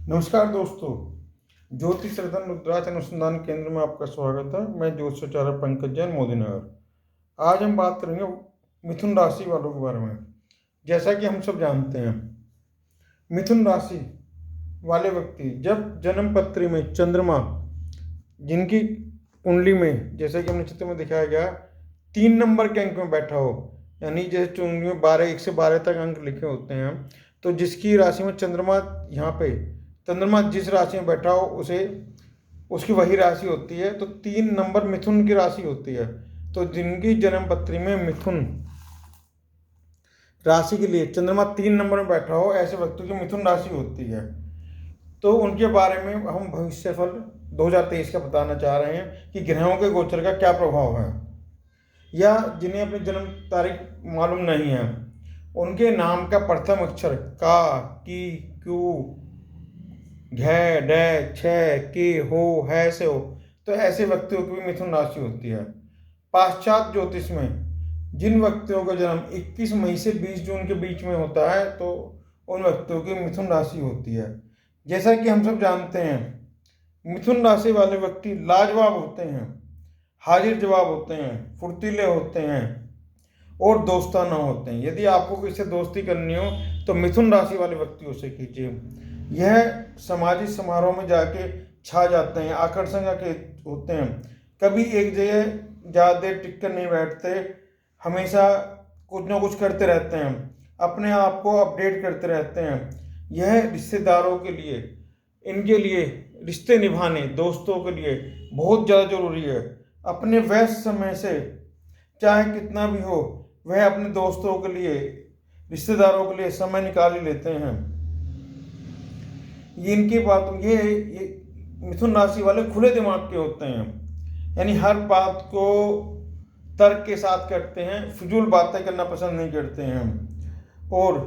नमस्कार दोस्तों। ज्योतिष रतन रुद्राक्ष अनुसंधान केंद्र में आपका स्वागत है। मैं ज्योतिषाचार्य पंकज जैन, मोदी नगर। आज हम बात करेंगे मिथुन राशि वालों के बारे में। जैसा कि हम सब जानते हैं, मिथुन राशि वाले व्यक्ति जब जन्म पत्री में चंद्रमा जिनकी कुंडली में, जैसा कि हमने चित्र में दिखाया गया, 3 नंबर के अंक में बैठा हो, यानी जैसे कुंडली में 1 से 12 तक अंक लिखे होते हैं, तो जिसकी राशि में चंद्रमा, यहाँ पे चंद्रमा जिस राशि में बैठा हो उसे उसकी वही राशि होती है। तो 3 नंबर मिथुन की राशि होती है। तो जिनकी जन्म पत्री में मिथुन राशि के लिए चंद्रमा 3 नंबर में बैठा हो, ऐसे व्यक्तियों की मिथुन राशि होती है। तो उनके बारे में हम भविष्यफल 2023 का बताना चाह रहे हैं कि ग्रहों के गोचर का क्या प्रभाव है, या जिन्हें अपनी जन्म तारीख मालूम नहीं है, उनके नाम का प्रथम अक्षर का, की, क्यू, घ, ड, छ, के हो, है से हो, तो ऐसे व्यक्तियों की भी मिथुन राशि होती है। पाश्चात्य ज्योतिष में जिन व्यक्तियों का जन्म 21 मई से 20 जून के बीच में होता है, तो उन व्यक्तियों की मिथुन राशि होती है। जैसा कि हम सब जानते हैं, मिथुन राशि वाले व्यक्ति लाजवाब होते हैं, हाजिर जवाब होते हैं, फुर्तीले होते हैं और दोस्ताना होते हैं। यदि आपको किसी से दोस्ती करनी हो तो मिथुन राशि वाले व्यक्तियों से कीजिए। यह सामाजिक समारोह में जाके छा जाते हैं, आकर्षण के होते हैं, कभी एक जगह ज़्यादा देर टिक कर नहीं बैठते, हमेशा कुछ ना कुछ करते रहते हैं, अपने आप को अपडेट करते रहते हैं। यह रिश्तेदारों के लिए, इनके लिए रिश्ते निभाने, दोस्तों के लिए बहुत ज़्यादा जरूरी है। अपने व्यस्त समय से चाहे कितना भी हो, वह अपने दोस्तों के लिए, रिश्तेदारों के लिए समय निकाल ही लेते हैं। ये इनकी बात, ये मिथुन राशि वाले खुले दिमाग के होते हैं, यानी हर बात को तर्क के साथ करते हैं, फिजूल बातें करना पसंद नहीं करते हैं। और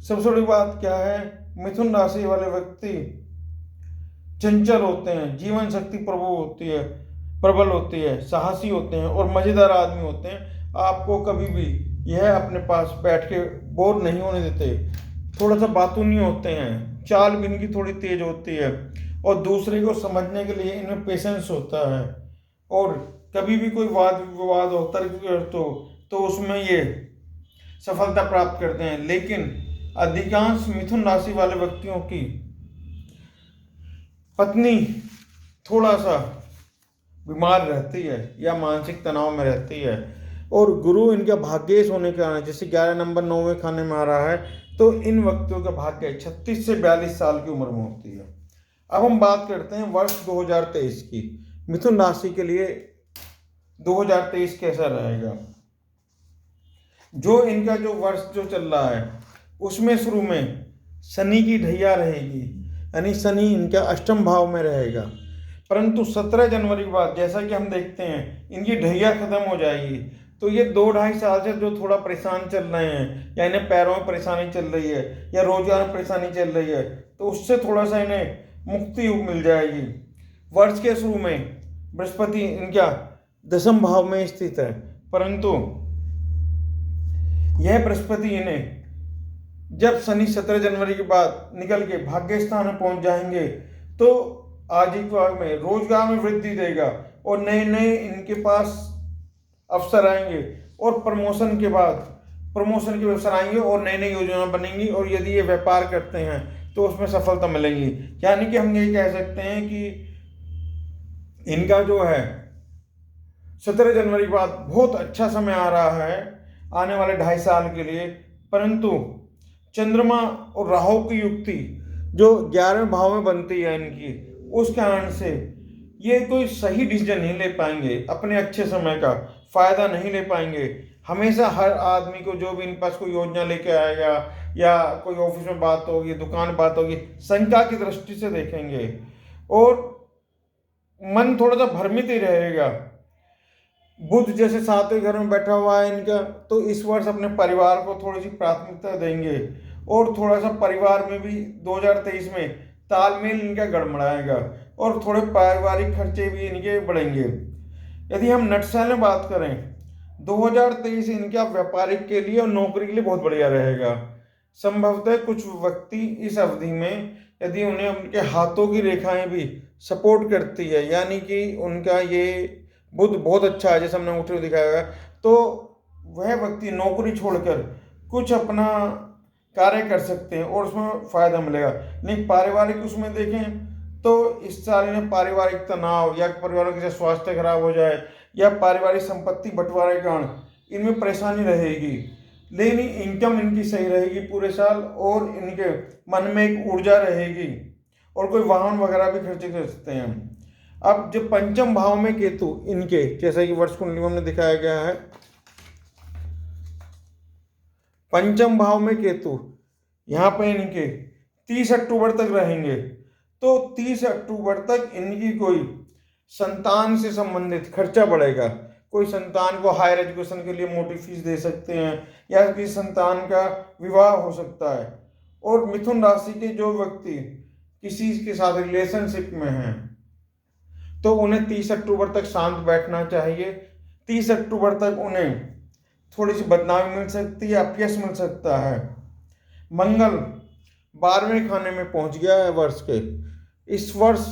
सबसे बड़ी बात क्या है, मिथुन राशि वाले व्यक्ति चंचल होते हैं, जीवन शक्ति प्रबल होती है, साहसी होते हैं और मज़ेदार आदमी होते हैं। आपको कभी भी यह अपने पास बैठ के बोर नहीं होने देते। थोड़ा सा बातूनी होते हैं, चाल भी इनकी थोड़ी तेज होती है और दूसरे को समझने के लिए इनमें पेशेंस होता है। और कभी भी कोई वाद विवाद हो, तर्क तो उसमें ये सफलता प्राप्त करते हैं। लेकिन अधिकांश मिथुन राशि वाले व्यक्तियों की पत्नी थोड़ा सा बीमार रहती है या मानसिक तनाव में रहती है, और गुरु इनका भाग्येश होने के कारण, जैसे 11 नंबर 9वें खाने में आ रहा है, तो इन व्यक्तियों का भाग्य 36 से 42 साल की उम्र में होती है। अब हम बात करते हैं वर्ष 2023 की। मिथुन राशि के लिए 2023 कैसा रहेगा। जो इनका जो वर्ष जो चल रहा है, उसमें शुरू में शनि की ढैया रहेगी, यानी शनि इनका अष्टम भाव में रहेगा। परंतु 17 जनवरी के बाद, जैसा कि हम देखते हैं, इनकी ढैया खत्म हो जाएगी। तो ये 2-2.5 साल से जो थोड़ा परेशान चल रहे हैं, या इन्हें पैरों में परेशानी चल रही है या रोजगार में परेशानी चल रही है, तो उससे थोड़ा सा इन्हें मुक्ति मिल जाएगी। वर्ष के शुरू में बृहस्पति इनका 10वें भाव में स्थित है, परंतु यह बृहस्पति इन्हें जब शनि 17 जनवरी के बाद निकल के भाग्य स्थान में पहुंच जाएंगे, तो आजीविका में, रोजगार में वृद्धि देगा और नए नए इनके पास अवसर आएंगे, और प्रमोशन के अवसर आएंगे और नई नई योजना बनेंगी। और यदि ये व्यापार करते हैं तो उसमें सफलता मिलेगी। यानी कि हम ये कह सकते हैं कि इनका जो है 17 जनवरी के बाद बहुत अच्छा समय आ रहा है, आने वाले 2.5 साल के लिए। परंतु चंद्रमा और राहु की युक्ति जो 11वें भाव में बनती है इनकी, उस कारण से ये कोई सही डिसीजन नहीं ले पाएंगे, अपने अच्छे समय का फायदा नहीं ले पाएंगे। हमेशा हर आदमी को, जो भी इन पास कोई योजना लेके आएगा या कोई ऑफिस में बात होगी, दुकान बात होगी, शंका की दृष्टि से देखेंगे और मन थोड़ा सा भ्रमित ही रहेगा। बुध जैसे 7वें घर में बैठा हुआ है इनका, तो इस वर्ष अपने परिवार को थोड़ी सी प्राथमिकता देंगे और थोड़ा सा परिवार में भी 2023 में तालमेल इनका गड़बड़ाएगा और थोड़े पारिवारिक खर्चे भी इनके बढ़ेंगे। यदि हम नटशेल में बात करें, 2023 इनका व्यापारिक के लिए और नौकरी के लिए बहुत बढ़िया रहेगा। संभवतः कुछ व्यक्ति इस अवधि में यदि उन्हें उनके हाथों की रेखाएं भी सपोर्ट करती है, यानी कि उनका ये बुध बहुत अच्छा है, जैसे हमने अंगूठे में दिखाया है, तो वह व्यक्ति नौकरी छोड़कर कुछ अपना कार्य कर सकते हैं और उसमें फायदा मिलेगा। नहीं पारिवारिक उसमें देखें तो इस साल में पारिवारिक तनाव या परिवारों के स्वास्थ्य खराब हो जाए या पारिवारिक संपत्ति बंटवारे के कारण इनमें परेशानी रहेगी, लेकिन इनकम इनकी सही रहेगी पूरे साल और इनके मन में एक ऊर्जा रहेगी और कोई वाहन वगैरह भी खर्चे कर सकते हैं। अब जो पंचम भाव में केतु इनके, जैसा कि वर्ष कुंडली में हमने दिखाया गया है, पंचम भाव में केतु यहाँ पे इनके 30 अक्टूबर तक रहेंगे। तो 30 अक्टूबर तक इनकी कोई संतान से संबंधित खर्चा बढ़ेगा, कोई संतान को हायर एजुकेशन के लिए मोटी फीस दे सकते हैं या किसी संतान का विवाह हो सकता है। और मिथुन राशि के जो व्यक्ति किसी के साथ रिलेशनशिप में हैं तो उन्हें 30 अक्टूबर तक शांत बैठना चाहिए। 30 अक्टूबर तक उन्हें थोड़ी सी बदनामी मिल सकती है, अपयश मिल सकता है। मंगल 12वें खाने में पहुंच गया है वर्ष के। इस वर्ष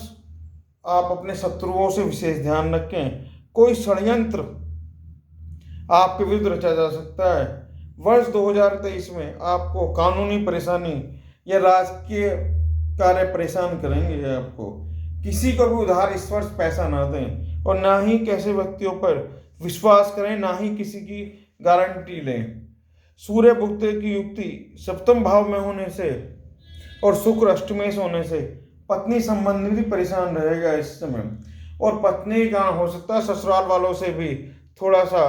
आप अपने शत्रुओं से विशेष ध्यान रखें, कोई षड्यंत्र आपके विरुद्ध रचा जा सकता है। वर्ष 2023 में आपको कानूनी परेशानी या राजकीय कार्य परेशान करेंगे। आपको किसी को भी उधार इस वर्ष पैसा ना दें और ना ही कैसे व्यक्तियों पर विश्वास करें, ना ही किसी की गारंटी लें। सूर्य भुक्त की युक्ति सप्तम भाव में होने से और शुक्र अष्टमेश होने से पत्नी संबंधी भी परेशान रहेगा इस समय, और पत्नी का हो सकता है ससुराल वालों से भी थोड़ा सा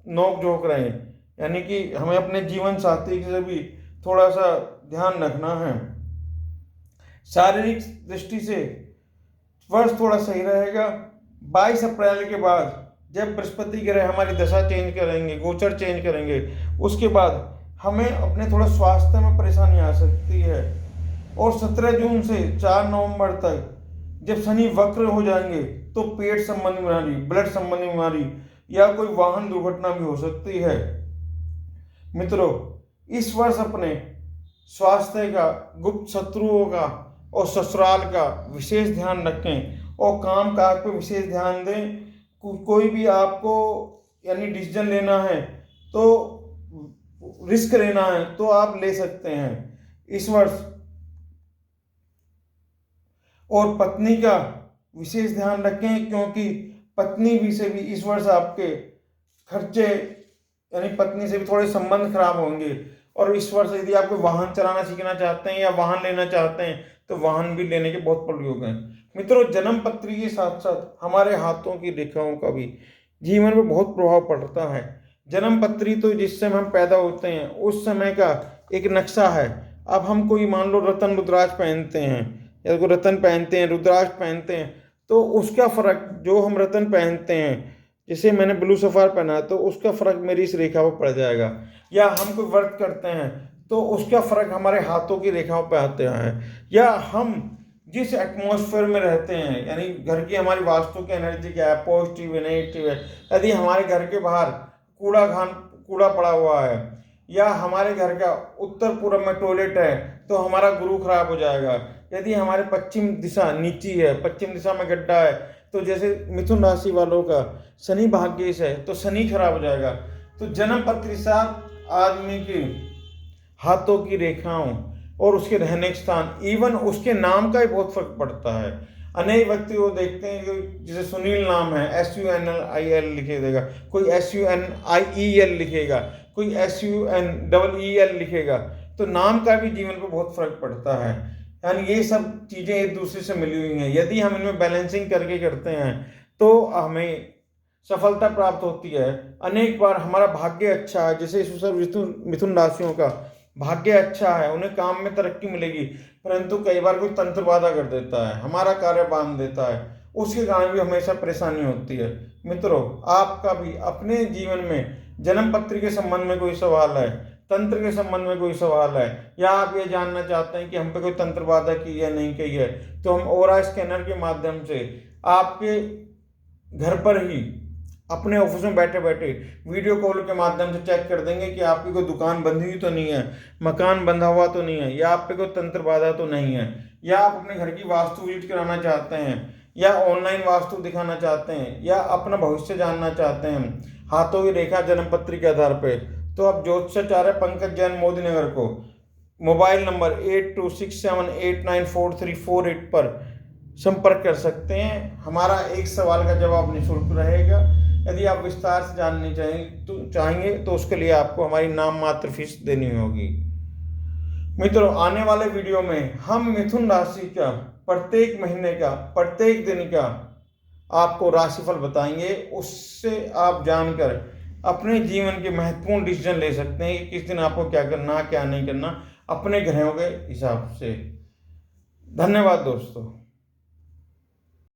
नोक झोंक रहे, यानी कि हमें अपने जीवन साथी से भी थोड़ा सा ध्यान रखना है। शारीरिक दृष्टि से वर्ष थोड़ा सही रहेगा। 22 अप्रैल के बाद जब बृहस्पति ग्रह हमारी दशा चेंज करेंगे, गोचर चेंज करेंगे, उसके बाद हमें अपने थोड़ा स्वास्थ्य में परेशानी आ सकती है। और 17 जून से 4 नवंबर तक जब शनि वक्र हो जाएंगे तो पेट संबंधी बीमारी, ब्लड संबंधी बीमारी या कोई वाहन दुर्घटना भी हो सकती है। मित्रों, इस वर्ष अपने स्वास्थ्य का, गुप्त शत्रुओं का और ससुराल का विशेष ध्यान रखें और काम काज पर विशेष ध्यान दें। कोई भी आपको यानी डिसीजन लेना है तो रिस्क लेना है तो आप ले सकते हैं इस वर्ष। और पत्नी का विशेष ध्यान रखें, क्योंकि पत्नी भी से भी इस वर्ष आपके खर्चे यानी पत्नी से भी थोड़े संबंध खराब होंगे। और इस वर्ष यदि आप कोई वाहन चलाना सीखना चाहते हैं या वाहन लेना चाहते हैं तो वाहन भी लेने के बहुत प्रयोग हैं। मित्रों, जन्म पत्री के साथ साथ हमारे हाथों की रेखाओं का भी जीवन में बहुत प्रभाव पड़ता है। जन्म पत्री तो जिस समय हम पैदा होते हैं उस समय का एक नक्शा है। अब हम कोई मान लो रतन रुद्राक्ष पहनते हैं या कोई रतन पहनते हैं, रुद्राक्ष पहनते हैं, तो उसका फर्क जो हम रतन पहनते हैं, जैसे मैंने ब्लू सफार पहना तो उसका फर्क मेरी इस रेखा पर पड़ जाएगा। या हम कोई व्रत करते हैं तो उसका फर्क हमारे हाथों की रेखाओं पर आते हैं। या हम जिस एटमॉस्फेयर में रहते हैं, यानी घर की हमारी वास्तु की एनर्जी क्या है, पॉजिटिव है, नेगेटिव है। यदि हमारे घर के बाहर कूड़ा पड़ा हुआ है या हमारे घर का उत्तर पूर्व में टॉयलेट है तो हमारा गुरु खराब हो जाएगा। यदि हमारे पश्चिम दिशा नीची है, पश्चिम दिशा में गड्ढा है, तो जैसे मिथुन राशि वालों का शनि भाग्येश है तो शनि खराब हो जाएगा। तो जन्म पत्री साथ आदमी के हाथों की रेखाओं और उसके रहने के स्थान, इवन उसके नाम का ही बहुत फर्क पड़ता है। अनेक व्यक्ति वो देखते हैं कि जैसे सुनील नाम है SUNIL लिखे देगा, कोई SUNIEL लिखेगा, कोई SUNEEL लिखेगा, तो नाम का भी जीवन पर बहुत फर्क पड़ता है। यानी ये सब चीज़ें एक दूसरे से मिली हुई हैं। यदि हम इनमें बैलेंसिंग करके करते हैं तो हमें सफलता प्राप्त होती है। अनेक बार हमारा भाग्य अच्छा है, जैसे मिथुन राशियों का भाग्य अच्छा है, उन्हें काम में तरक्की मिलेगी, परंतु कई बार कोई तंत्र बाधा कर देता है, हमारा कार्य बांध देता है, उसके कारण भी हमेशा परेशानी होती है। मित्रों, आपका भी अपने जीवन में जन्म पत्री के संबंध में कोई सवाल है, तंत्र के संबंध में कोई सवाल है, या आप ये जानना चाहते हैं कि हम पे कोई तंत्र बाधा की है नहीं की है, तो हम ऑरा स्कैनर के माध्यम से आपके घर पर ही अपने ऑफिस में बैठे बैठे वीडियो कॉल के माध्यम से चेक कर देंगे कि आपकी कोई दुकान बंधी हुई तो नहीं है, मकान बंधा हुआ तो नहीं है, या आप पे कोई तंत्र बाधा तो नहीं है, या आप अपने घर की वास्तु विजिट कराना चाहते हैं, या ऑनलाइन वास्तु दिखाना चाहते हैं, या अपना भविष्य जानना चाहते हैं हाथों की रेखा जन्म पत्री के आधार पे, तो आप ज्योतिषाचार्य पंकज जैन मोदी नगर को मोबाइल नंबर 8267894348 पर संपर्क कर सकते हैं। हमारा एक सवाल का जवाब निःशुल्क रहेगा। यदि आप विस्तार से जानना चाहेंगे तो उसके लिए आपको हमारी नाम मात्र फीस देनी होगी। मित्रों, आने वाले वीडियो में हम मिथुन राशि का प्रत्येक महीने का प्रत्येक दिन का आपको राशिफल बताएंगे। उससे आप जानकर अपने जीवन के महत्वपूर्ण डिसीजन ले सकते हैं कि किस दिन आपको क्या करना क्या नहीं करना, अपने ग्रहों के हिसाब से। धन्यवाद दोस्तों।